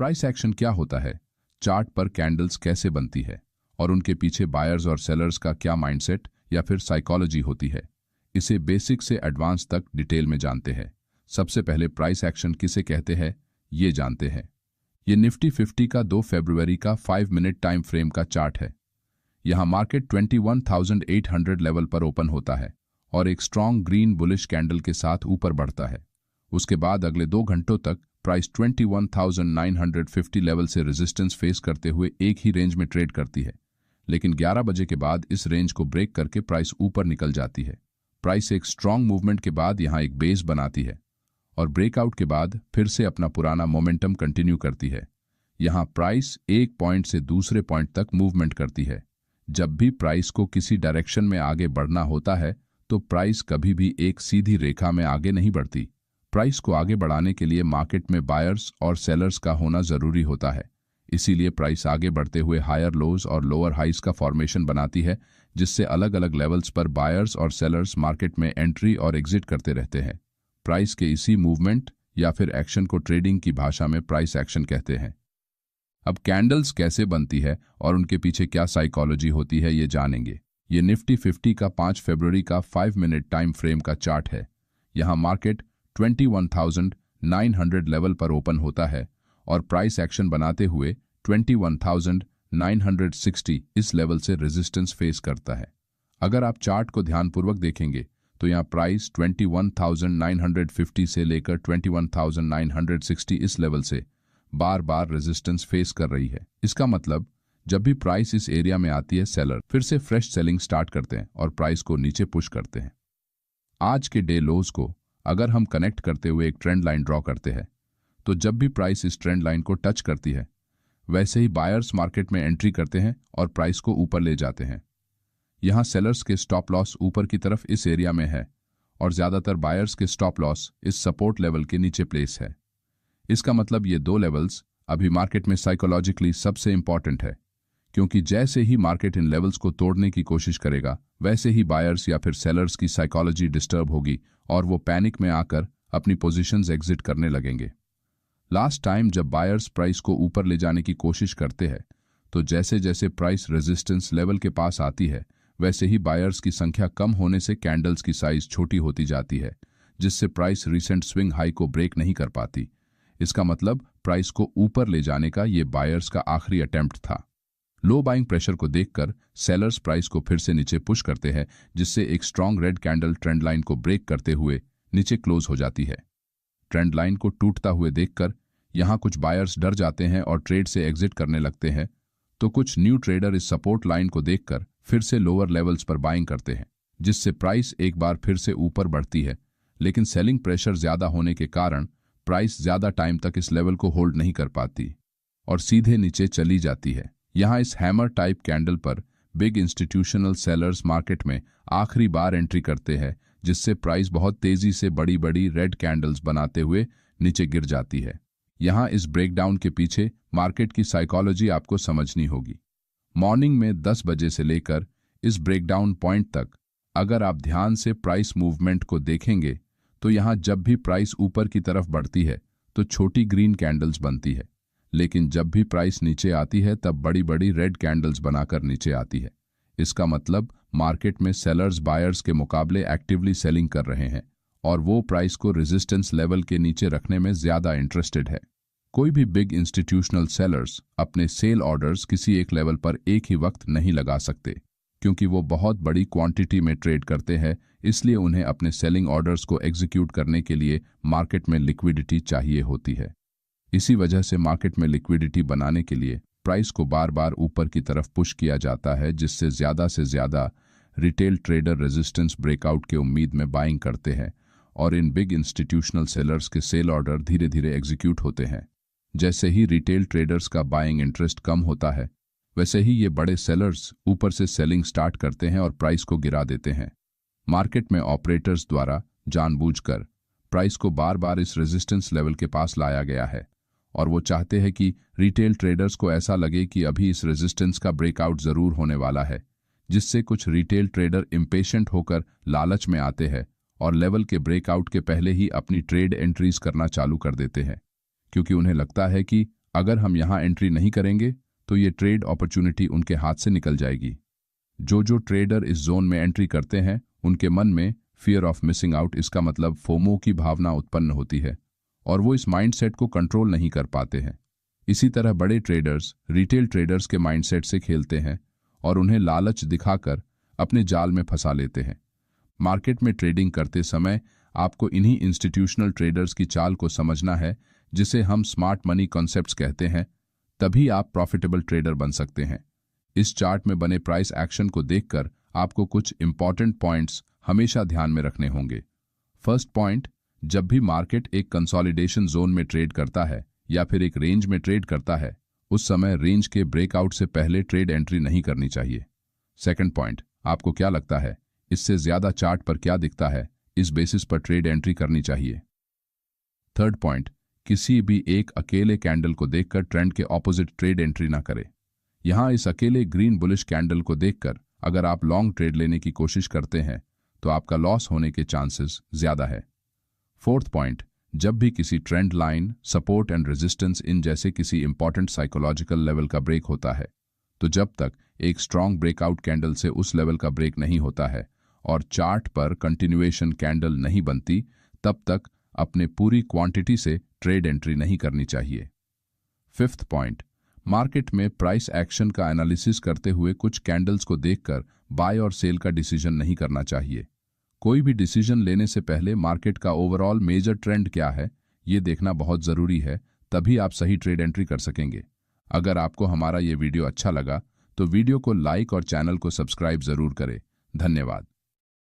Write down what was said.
Price action क्या होता है, चार्ट पर कैंडल्स कैसे बनती है और उनके पीछे बायर्स और सेलर्स का क्या माइंडसेट या फिर साइकोलॉजी होती है, इसे बेसिक से एडवांस तक डिटेल में जानते हैं। सबसे पहले प्राइस एक्शन किसे कहते हैं ये जानते हैं। ये निफ्टी 50 का 2 फरवरी का 5 मिनट टाइम फ्रेम का चार्ट है। यहां मार्केट 21,800 लेवल पर ओपन होता है और एक स्ट्रॉन्ग ग्रीन बुलिश कैंडल के साथ ऊपर बढ़ता है। उसके बाद अगले 2 घंटों तक प्राइस 21,950 लेवल से रेजिस्टेंस फेस करते हुए एक ही रेंज में ट्रेड करती है, लेकिन 11 बजे के बाद इस रेंज को ब्रेक करके प्राइस ऊपर निकल जाती है। प्राइस एक स्ट्रॉन्ग मूवमेंट के बाद यहां एक बेस बनाती है और ब्रेकआउट के बाद फिर से अपना पुराना मोमेंटम कंटिन्यू करती है। यहां प्राइस एक पॉइंट से दूसरे पॉइंट तक मूवमेंट करती है। जब भी प्राइस को किसी डायरेक्शन में आगे बढ़ना होता है तो प्राइस कभी भी एक सीधी रेखा में आगे नहीं बढ़ती। प्राइस को आगे बढ़ाने के लिए मार्केट में बायर्स और सेलर्स का होना जरूरी होता है। इसीलिए प्राइस आगे बढ़ते हुए हायर लोज और लोअर हाइज का फॉर्मेशन बनाती है, जिससे अलग अलग लेवल्स पर बायर्स और सेलर्स मार्केट में एंट्री और एग्जिट करते रहते हैं। प्राइस के इसी मूवमेंट या फिर एक्शन को ट्रेडिंग की भाषा में प्राइस एक्शन कहते हैं। अब कैंडल्स कैसे बनती है और उनके पीछे क्या साइकोलॉजी होती है ये जानेंगे। ये निफ्टी 50 का 5 फरवरी का 5 मिनट टाइम फ्रेम का चार्ट है। यहां मार्केट 21,900 लेवल पर ओपन होता है और प्राइस एक्शन बनाते हुए 21,960 इस लेवल से रेजिस्टेंस फेस करता है। अगर आप चार्ट को ध्यानपूर्वक देखेंगे तो यहां प्राइस 21,950 से लेकर 21,960 इस लेवल से बार बार रेजिस्टेंस फेस कर रही है। इसका मतलब जब भी प्राइस इस एरिया में आती है, सेलर फिर से फ्रेश सेलिंग स्टार्ट करते हैं और प्राइस को नीचे पुश करते हैं। आज के डे लोज को अगर हम कनेक्ट करते हुए एक ट्रेंड लाइन ड्रॉ करते हैं तो जब भी प्राइस इस ट्रेंड लाइन को टच करती है, वैसे ही बायर्स मार्केट में एंट्री करते हैं और प्राइस को ऊपर ले जाते हैं। यहां सेलर्स के स्टॉप लॉस ऊपर की तरफ इस एरिया में है और ज्यादातर बायर्स के स्टॉप लॉस इस सपोर्ट लेवल के नीचे प्लेस है। इसका मतलब ये 2 लेवल्स अभी मार्केट में साइकोलॉजिकली सबसे इंपॉर्टेंट है, क्योंकि जैसे ही मार्केट इन लेवल्स को तोड़ने की कोशिश करेगा, वैसे ही बायर्स या फिर सेलर्स की साइकोलॉजी डिस्टर्ब होगी और वो पैनिक में आकर अपनी पोजीशंस एग्जिट करने लगेंगे। लास्ट टाइम जब बायर्स प्राइस को ऊपर ले जाने की कोशिश करते हैं तो जैसे जैसे प्राइस रेजिस्टेंस लेवल के पास आती है, वैसे ही बायर्स की संख्या कम होने से कैंडल्स की साइज छोटी होती जाती है, जिससे प्राइस रिसेंट स्विंग हाई को ब्रेक नहीं कर पाती। इसका मतलब प्राइस को ऊपर ले जाने का ये बायर्स का आखिरी अटेम्प्ट था। लो बाइंग प्रेशर को देखकर सेलर्स प्राइस को फिर से नीचे पुश करते हैं, जिससे एक strong red candle trend line को ब्रेक करते हुए नीचे क्लोज हो जाती है। ट्रेंड लाइन को टूटता हुए देखकर यहां कुछ बायर्स डर जाते हैं और ट्रेड से एग्जिट करने लगते हैं, तो कुछ न्यू ट्रेडर इस सपोर्ट लाइन को देखकर फिर से लोअर लेवल्स पर बाइंग करते हैं, जिससे प्राइस एक बार फिर से ऊपर बढ़ती है। लेकिन सेलिंग प्रेशर ज्यादा होने के कारण प्राइस ज्यादा टाइम तक इस लेवल को होल्ड नहीं कर पाती और सीधे नीचे चली जाती है। यहां इस हैमर टाइप कैंडल पर बिग इंस्टीट्यूशनल सेलर्स मार्केट में आखिरी बार एंट्री करते हैं, जिससे प्राइस बहुत तेजी से बड़ी बड़ी रेड कैंडल्स बनाते हुए नीचे गिर जाती है। यहां इस ब्रेकडाउन के पीछे मार्केट की साइकोलॉजी आपको समझनी होगी। मॉर्निंग में 10 बजे से लेकर इस ब्रेकडाउन पॉइंट तक अगर आप ध्यान से प्राइस मूवमेंट को देखेंगे तो यहां जब भी प्राइस ऊपर की तरफ बढ़ती है तो छोटी ग्रीन कैंडल्स बनती है, लेकिन जब भी प्राइस नीचे आती है तब बड़ी बड़ी रेड कैंडल्स बनाकर नीचे आती है। इसका मतलब मार्केट में सेलर्स बायर्स के मुकाबले एक्टिवली सेलिंग कर रहे हैं और वो प्राइस को रेजिस्टेंस लेवल के नीचे रखने में ज्यादा इंटरेस्टेड है। कोई भी बिग इंस्टीट्यूशनल सेलर्स अपने सेल ऑर्डर्स किसी एक लेवल पर एक ही वक्त नहीं लगा सकते, क्योंकि वो बहुत बड़ी क्वांटिटी में ट्रेड करते हैं। इसलिए उन्हें अपने सेलिंग ऑर्डर्स को एग्जीक्यूट करने के लिए मार्केट में लिक्विडिटी चाहिए होती है। इसी वजह से मार्केट में लिक्विडिटी बनाने के लिए प्राइस को बार बार ऊपर की तरफ पुश किया जाता है, जिससे ज्यादा से ज्यादा रिटेल ट्रेडर रेजिस्टेंस ब्रेकआउट के उम्मीद में बाइंग करते हैं और इन बिग इंस्टीट्यूशनल सेलर्स के सेल ऑर्डर धीरे धीरे एग्जीक्यूट होते हैं। जैसे ही रिटेल ट्रेडर्स का बाइंग इंटरेस्ट कम होता है, वैसे ही ये बड़े सेलर्स ऊपर से सेलिंग स्टार्ट करते हैं और प्राइस को गिरा देते हैं। मार्केट में ऑपरेटर्स द्वारा जानबूझकर प्राइस को बार बार इस रेजिस्टेंस लेवल के पास लाया गया है और वो चाहते हैं कि रिटेल ट्रेडर्स को ऐसा लगे कि अभी इस रेजिस्टेंस का ब्रेकआउट जरूर होने वाला है, जिससे कुछ रिटेल ट्रेडर इम्पेशेंट होकर लालच में आते हैं और लेवल के ब्रेकआउट के पहले ही अपनी ट्रेड एंट्रीज करना चालू कर देते हैं, क्योंकि उन्हें लगता है कि अगर हम यहाँ एंट्री नहीं करेंगे तो ये ट्रेड अपॉर्चुनिटी उनके हाथ से निकल जाएगी। जो ट्रेडर इस जोन में एंट्री करते हैं उनके मन में फियर ऑफ मिसिंग आउट, इसका मतलब फोमो की भावना उत्पन्न होती है और वो इस माइंडसेट को कंट्रोल नहीं कर पाते हैं। इसी तरह बड़े ट्रेडर्स रिटेल ट्रेडर्स के माइंडसेट से खेलते हैं और उन्हें लालच दिखाकर अपने जाल में फंसा लेते हैं। मार्केट में ट्रेडिंग करते समय आपको इन्हीं इंस्टीट्यूशनल ट्रेडर्स की चाल को समझना है, जिसे हम स्मार्ट मनी कॉन्सेप्ट्स कहते हैं, तभी आप प्रॉफिटेबल ट्रेडर बन सकते हैं। इस चार्ट में बने प्राइस एक्शन को देखकर आपको कुछ इंपॉर्टेंट पॉइंट्स हमेशा ध्यान में रखने होंगे। फर्स्ट पॉइंट, जब भी मार्केट एक कंसोलिडेशन जोन में ट्रेड करता है या फिर एक रेंज में ट्रेड करता है, उस समय रेंज के ब्रेकआउट से पहले ट्रेड एंट्री नहीं करनी चाहिए। सेकंड पॉइंट, आपको क्या लगता है इससे ज्यादा चार्ट पर क्या दिखता है, इस बेसिस पर ट्रेड एंट्री करनी चाहिए। थर्ड पॉइंट, किसी भी एक अकेले कैंडल को देखकर ट्रेंड के ऑपोजिट ट्रेड एंट्री ना करें। यहां इस अकेले ग्रीन बुलिश कैंडल को देखकर अगर आप लॉन्ग ट्रेड लेने की कोशिश करते हैं तो आपका लॉस होने के चांसेस ज्यादा है। फोर्थ पॉइंट, जब भी किसी trend line, support and resistance in जैसे किसी इंपॉर्टेंट साइकोलॉजिकल लेवल का ब्रेक होता है, तो जब तक एक स्ट्रांग ब्रेकआउट कैंडल से उस लेवल का ब्रेक नहीं होता है और चार्ट पर कंटिन्यूएशन कैंडल नहीं बनती, तब तक अपने पूरी क्वांटिटी से ट्रेड एंट्री नहीं करनी चाहिए। फिफ्थ पॉइंट, मार्केट में प्राइस एक्शन का एनालिसिस करते हुए कुछ कैंडल्स को देखकर बाय और सेल का डिसीजन नहीं करना चाहिए। कोई भी डिसीजन लेने से पहले मार्केट का ओवरऑल मेजर ट्रेंड क्या है ये देखना बहुत जरूरी है, तभी आप सही ट्रेड एंट्री कर सकेंगे। अगर आपको हमारा ये वीडियो अच्छा लगा तो वीडियो को लाइक और चैनल को सब्सक्राइब जरूर करें। धन्यवाद।